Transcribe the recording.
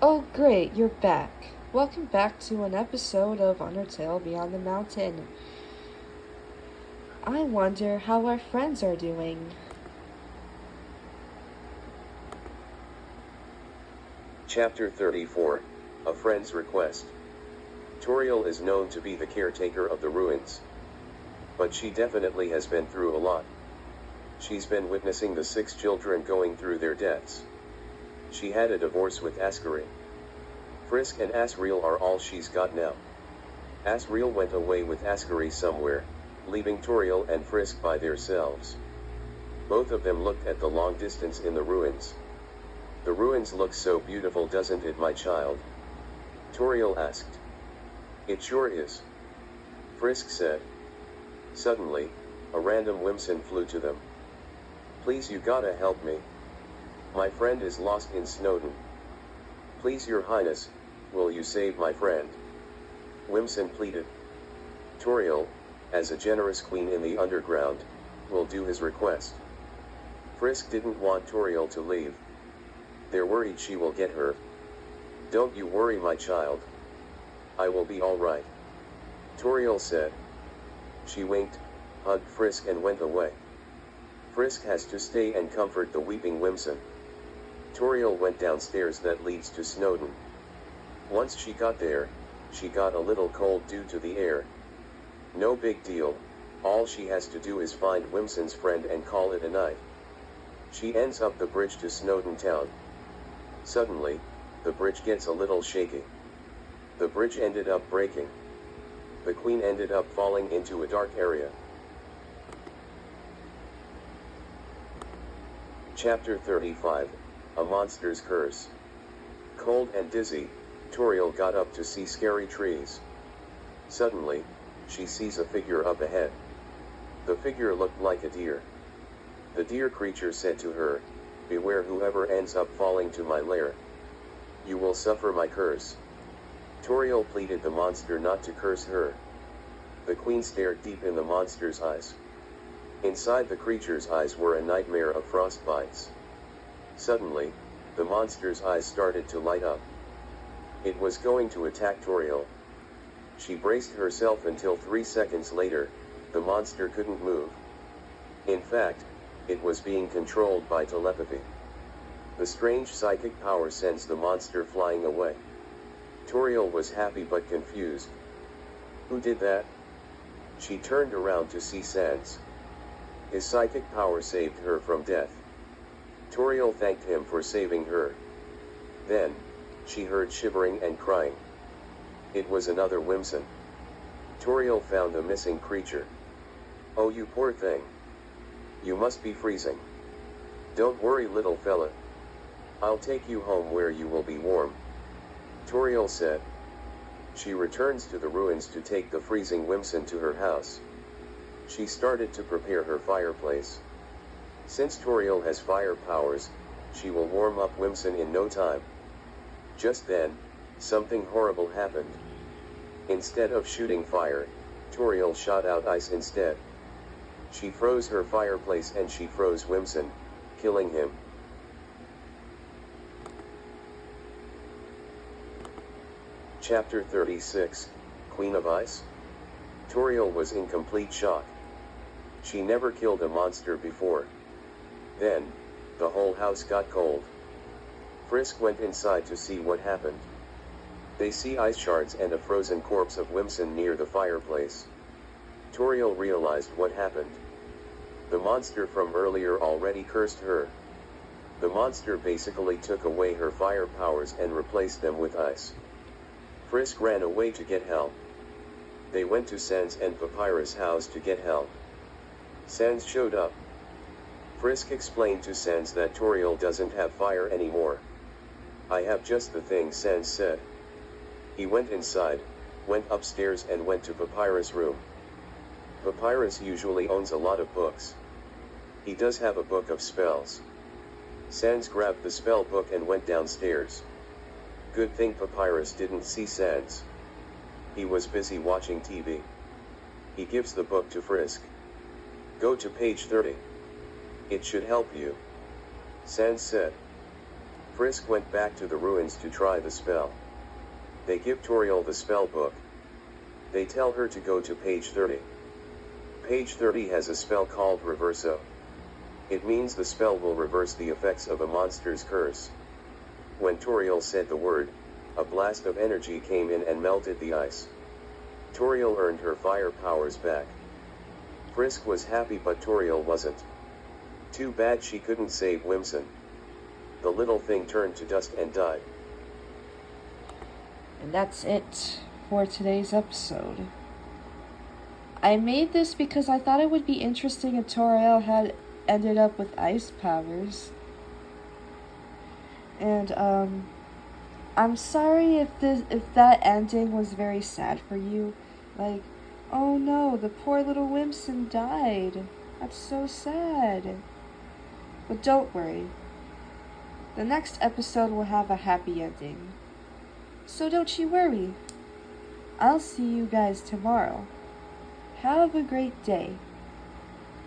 Oh great, you're back. Welcome back to an episode of Undertale Beyond the Mountain. I wonder how our friends are doing. Chapter 34, A Friend's Request. Toriel is known to be the caretaker of the ruins. But she definitely has been through a lot. She's been witnessing the 6 children going through their deaths. She had a divorce with Ascari. Frisk and Asriel are all she's got now. Asriel went away with Ascari somewhere, leaving Toriel and Frisk by themselves. Both of them looked at the long distance in the ruins. The ruins look so beautiful, doesn't it, my child? Toriel asked. It sure is. Frisk said. Suddenly, a random Whimsun flew to them. Please, you gotta help me. My friend is lost in Snowdin. Please, your highness, will you save my friend? Whimsun pleaded. Toriel, as a generous queen in the underground, will do his request. Frisk didn't want Toriel to leave. They're worried she will get hurt. Don't you worry, my child. I will be all right. Toriel said. She winked, hugged Frisk and went away. Frisk has to stay and comfort the weeping Whimsun. Toriel went downstairs that leads to Snowdin. Once she got there, she got a little cold due to the air. No big deal, all she has to do is find Whimsun's friend and call it a night. She ends up the bridge to Snowdin town. Suddenly, the bridge gets a little shaky. The bridge ended up breaking. The queen ended up falling into a dark area. Chapter 35, A Monster's Curse. Cold and dizzy, Toriel got up to see scary trees. Suddenly, she sees a figure up ahead. The figure looked like a deer. The deer creature said to her, "Beware whoever ends up falling to my lair. You will suffer my curse." Toriel pleaded the monster not to curse her. The queen stared deep in the monster's eyes. Inside the creature's eyes were a nightmare of frostbites. Suddenly, the monster's eyes started to light up. It was going to attack Toriel. She braced herself until 3 seconds later, the monster couldn't move. In fact, it was being controlled by telepathy. The strange psychic power sends the monster flying away. Toriel was happy but confused. Who did that? She turned around to see Sans. His psychic power saved her from death. Toriel thanked him for saving her. Then, she heard shivering and crying. It was another Whimsun. Toriel found the missing creature. "Oh, you poor thing. You must be freezing. Don't worry, little fella. I'll take you home where you will be warm," Toriel said. She returns to the ruins to take the freezing Whimsun to her house. She started to prepare her fireplace. Since Toriel has fire powers, she will warm up Whimsun in no time. Just then, something horrible happened. Instead of shooting fire, Toriel shot out ice instead. She froze her fireplace and she froze Whimsun, killing him. Chapter 36, Queen of Ice? Toriel was in complete shock. She never killed a monster before. Then, the whole house got cold. Frisk went inside to see what happened. They see ice shards and a frozen corpse of Whimsun near the fireplace. Toriel realized what happened. The monster from earlier already cursed her. The monster basically took away her fire powers and replaced them with ice. Frisk ran away to get help. They went to Sans and Papyrus' house to get help. Sans showed up. Frisk explained to Sans that Toriel doesn't have fire anymore. "I have just the thing," Sans said. He went inside, went upstairs and went to Papyrus' room. Papyrus usually owns a lot of books. He does have a book of spells. Sans grabbed the spell book and went downstairs. Good thing Papyrus didn't see Sans. He was busy watching TV. He gives the book to Frisk. "Go to page 30. It should help you," Sans said. Frisk went back to the ruins to try the spell. They give Toriel the spell book. They tell her to go to page 30. Page 30 has a spell called Reverso. It means the spell will reverse the effects of a monster's curse. When Toriel said the word, a blast of energy came in and melted the ice. Toriel earned her fire powers back. Frisk was happy, but Toriel wasn't. Too bad she couldn't save Whimsun. The little thing turned to dust and died. And that's it for today's episode. I made this because I thought it would be interesting if Toriel had ended up with ice powers. And I'm sorry if that ending was very sad for you. Like, oh no, the poor little Whimsun died. That's so sad. But don't worry. The next episode will have a happy ending. So don't you worry. I'll see you guys tomorrow. Have a great day.